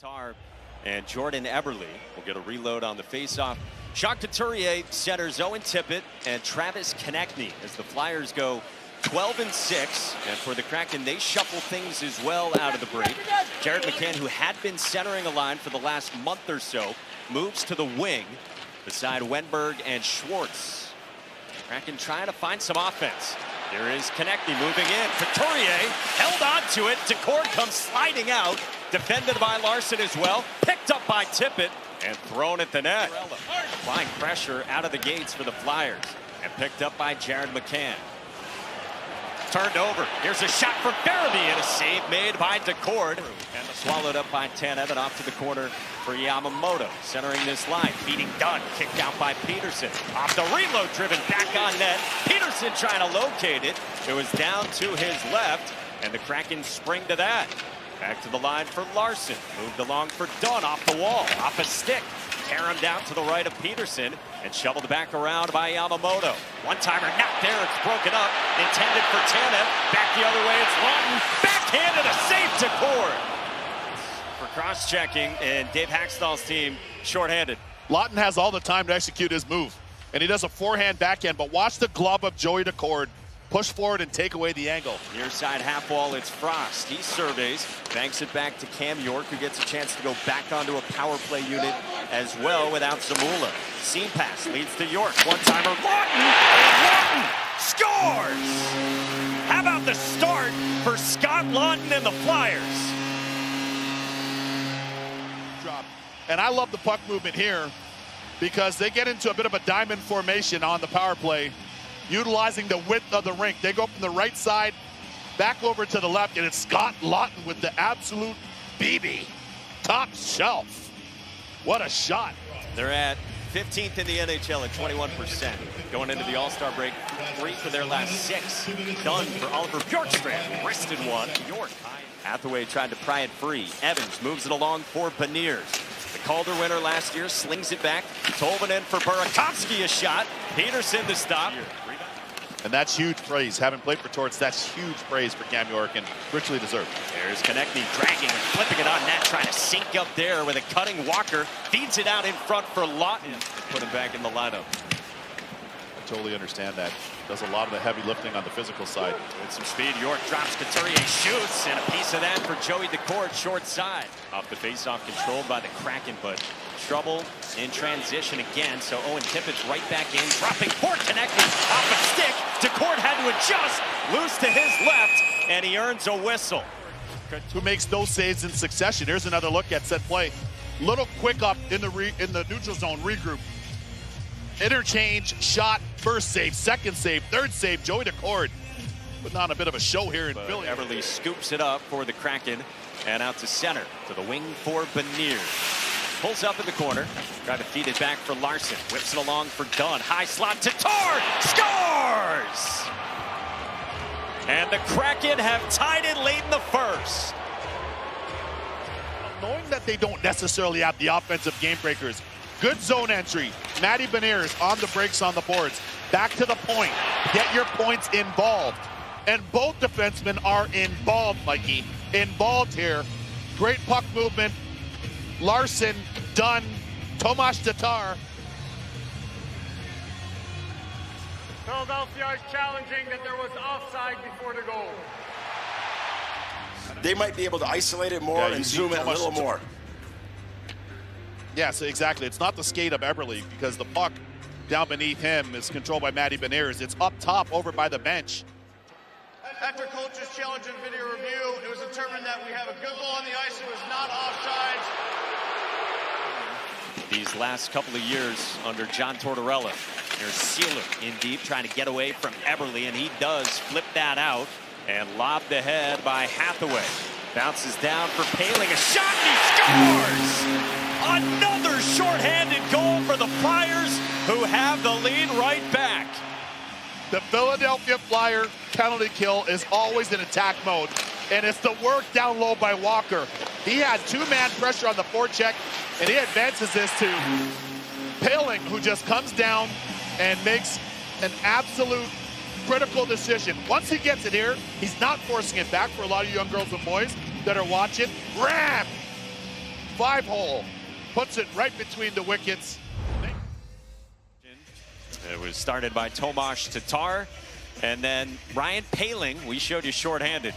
Tatar and Jordan Eberle will get a reload on the faceoff. Couturier centers Owen Tippett and Travis Konechny as the Flyers go 12-6. And for the Kraken, they shuffle things as well out of the break. Jared McCann, who had been centering a line for the last month or so, moves to the wing beside Wenberg and Schwartz. Kraken trying to find some offense. Here is Konechny moving in. Couturier held on to it. Decord comes sliding out. Defended by Larson as well. Picked up by Tippett and thrown at the net. Applying pressure out of the gates for the Flyers. And picked up by Jared McCann. Turned over. Here's a shot from Farabee and a save made by Decord. And swallowed up by Tanev and off to the corner for Yamamoto. Centering this line. Feeding Dunn. Kicked out by Peterson. Off the reload. Driven back on net. Peterson trying to locate it. It was down to his left. And the Kraken spring to that. Back to the line for Larson. Moved along for Dunn off the wall. Off a stick. Tear him down to the right of Peterson. And shoveled back around by Yamamoto. One-timer not there. It's broken up. Intended for Tanev. Back the other way. It's Laughton. Backhanded a save to Cord. For cross-checking. And Dave Haxtell's team shorthanded. Laughton has all the time to execute his move. And he does a forehand backhand. But watch the glove of Joey Decord. Push forward and take away the angle. Near side half wall, it's Frost. He surveys, banks it back to Cam York, who gets a chance to go back onto a power play unit as well without Zamula. Seam pass leads to York. One-timer, Laughton, and Laughton scores! How about the start for Scott Laughton and the Flyers? Drop. And I love the puck movement here because they get into a bit of a diamond formation on the power play, utilizing the width of the rink. They go from the right side back over to the left, and it's Scott Laughton with the absolute BB. Top shelf. What a shot. They're at 15th in the NHL at 21%. Going into the All-Star break, 3 for their last 6. Done for Oliver Bjorkstrand. Wristed one. York. Hathaway tried to pry it free. Evans moves it along for Beniers. The Calder winner last year slings it back. Tolvanen for Burakovsky, a shot. Peterson to stop. And that's huge praise. Having played for Torts, that's huge praise for Cam York and richly deserved. There's Konechny dragging and flipping it on net, trying to sink up there with a cutting Walker. Feeds it out in front for Laughton. Put him back in the lineup. I totally understand that. Does a lot of the heavy lifting on the physical side. With some speed, York drops Couturier, shoots, and a piece of that for Joey Decord, short side. Off the faceoff, controlled by the Kraken, but trouble in transition again. So Owen Tippett's right back in, dropping for Konechny off a stick. Decord had to adjust, loose to his left, and he earns a whistle. Who makes those saves in succession? Here's another look at set play. Little quick up in the neutral zone, regroup. Interchange, shot, first save, second save, third save. Joey Decord putting on a bit of a show here in Philly. Eberle scoops it up for the Kraken and out to center to the wing for Beniers. Pulls up in the corner, trying to feed it back for Larson. Whips it along for Dunn. High slot to Tar. Scores! And the Kraken have tied it late in the first. Knowing that they don't necessarily have the offensive game breakers, good zone entry. Matty Beniers on the breaks on the boards. Back to the point. Get your points involved. And both defensemen are involved, Mikey. Involved here. Great puck movement. Larson, Dunn, Tomas Tatar. Philadelphia is challenging that there was offside before the goal. They might be able to isolate it more and zoom in a little more. Yes, exactly. It's not the skate of Eberle because the puck down beneath him is controlled by Matty Beniers. It's up top over by the bench. After coach's challenge and video review, it was determined that we have a good goal on the ice. It was not offsides. These last couple of years under John Tortorella. There's Sealer in deep trying to get away from Eberle, and he does flip that out and lobbed ahead by Hathaway. Bounces down for Poehling, a shot, and he scores! Another shorthanded goal for the Flyers, who have the lead right back. The Philadelphia Flyer penalty kill is always in attack mode, and it's the work down low by Walker. He had two-man pressure on the forecheck, and he advances this to Poehling, who just comes down and makes an absolute critical decision. Once he gets it here, he's not forcing it back for a lot of young girls and boys that are watching. Ram! 5-hole. Puts it right between the wickets. It was started by Tomas Tatar, and then Ryan Poehling. We showed you shorthanded.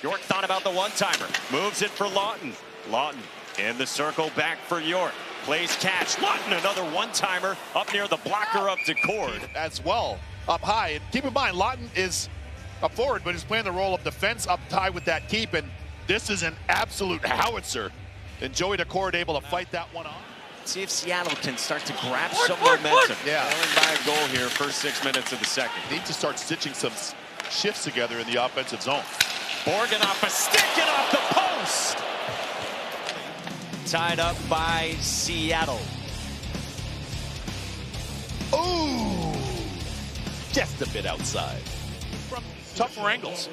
York thought about the one-timer. Moves it for Laughton. Laughton in the circle, back for York. Plays catch. Laughton, another one-timer up near the blocker of DeCord. As well, up high. And keep in mind, Laughton is a forward, but he's playing the role of defense up high with that keep. And this is an absolute howitzer. And Joey DeCord able to fight that one off. See if Seattle can start to grab some momentum. Yeah. Trailing by a goal here, first 6 minutes of the second. Need to start stitching some shifts together in the offensive zone. Borgen off a stick and off the post. Tied up by Seattle. Ooh, just a bit outside. From tougher angles,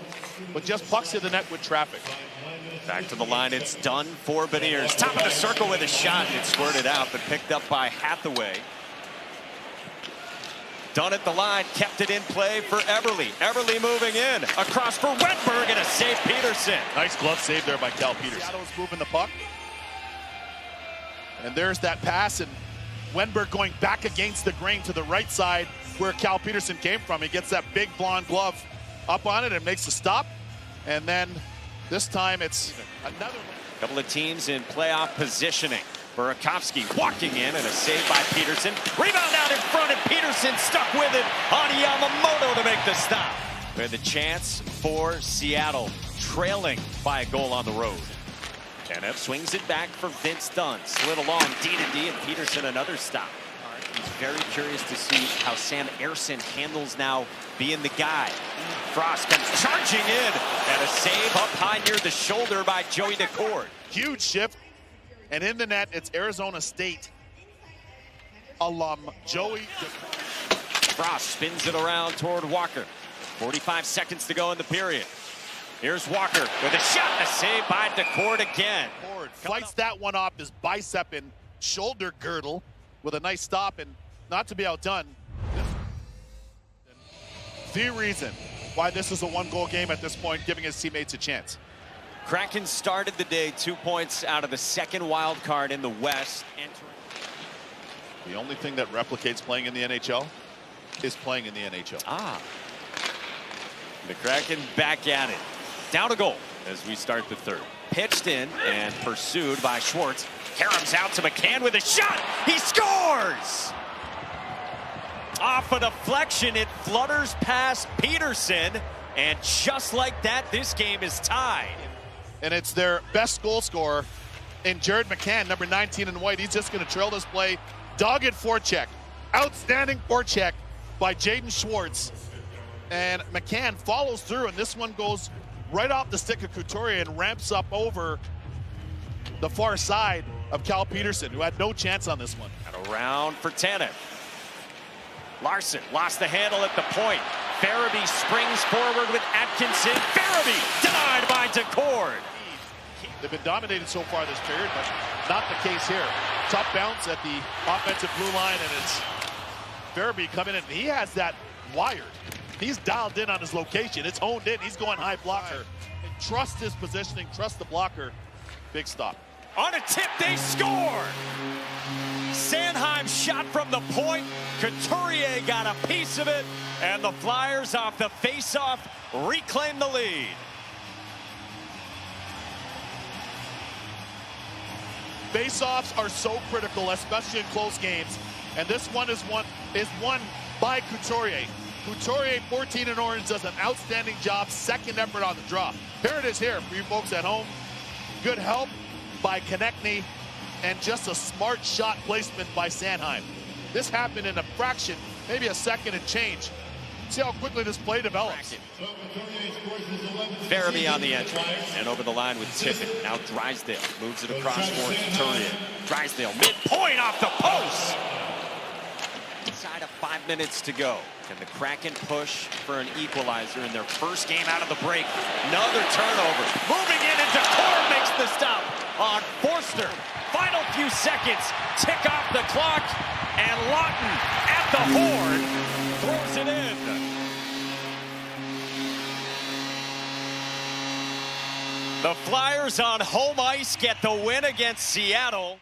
but just pucks to the net with traffic. Back to the line, it's done for Beniers. Top of the circle with a shot, and it squirted out, but picked up by Hathaway. Done at the line, kept it in play for Eberle. Eberle moving in, across for Wenberg, and a save Peterson. Nice glove save there by Cal Peterson. Seattle's moving the puck. And there's that pass, and Wenberg going back against the grain to the right side where Cal Peterson came from. He gets that big blonde glove up on it and makes the stop. And then this time it's another one. Couple of teams in playoff positioning. Burakovsky walking in, and a save by Peterson. Rebound out in front, and Peterson stuck with it on Yamamoto to make the stop. With a chance for Seattle, trailing by a goal on the road. Tanev swings it back for Vince Dunn. Slid along D-to-D, and Peterson another stop. He's very curious to see how Sam Ersson handles now being the guy. Frost comes charging in, and a save up high near the shoulder by Joey DeCord. Huge shift, and in the net, it's Arizona State alum Joey DeCord. Frost spins it around toward Walker. 45 seconds to go in the period. Here's Walker with a shot, and a save by DeCord again. Fights that one off his bicep and shoulder girdle with a nice stop, and not to be outdone. The reason why this is a one-goal game at this point, giving his teammates a chance. Kraken started the day 2 points out of the second wild card in the West. The only thing that replicates playing in the NHL is playing in the NHL. The Kraken back at it. Down a goal as we start the third. Pitched in and pursued by Schwartz. Harem's out to McCann with a shot. He scores! Off a deflection, it flutters past Peterson. And just like that, this game is tied. And it's their best goal scorer in Jared McCann, number 19 in white. He's just going to trail this play. Dogged forecheck. Outstanding forecheck by Jaden Schwartz. And McCann follows through, and this one goes right off the stick of Couturier and ramps up over the far side of Cal Peterson, who had no chance on this one. And around for Tanev. Larson lost the handle at the point. Farabee springs forward with Atkinson. Farabee denied by DeCord. They've been dominated so far this period, but not the case here. Tough bounce at the offensive blue line, and it's Farabee coming in. He has that wired. He's dialed in on his location. It's honed in. He's going high blocker. And trust his positioning. Trust the blocker. Big stop. On a tip, they score! Sanheim shot from the point. Couturier got a piece of it. And the Flyers, off the face-off, reclaim the lead. Face-offs are so critical, especially in close games. And this one is won by Couturier. Couturier, 14 in orange, does an outstanding job. Second effort on the draw. Here it is here for you folks at home. Good help by Konechny, and just a smart shot placement by Sanheim. This happened in a fraction, maybe a second and change. See how quickly this play develops. Farabee on the entry, and over the line with Tippett. Now Drysdale moves it across for Couturier. Drysdale midpoint off the post. Inside of 5 minutes to go. Can the Kraken push for an equalizer in their first game out of the break? Another turnover. Moving in, and DeCord makes the stop on Forster. Final few seconds, tick off the clock, and Laughton at the horn throws it in. The Flyers on home ice get the win against Seattle.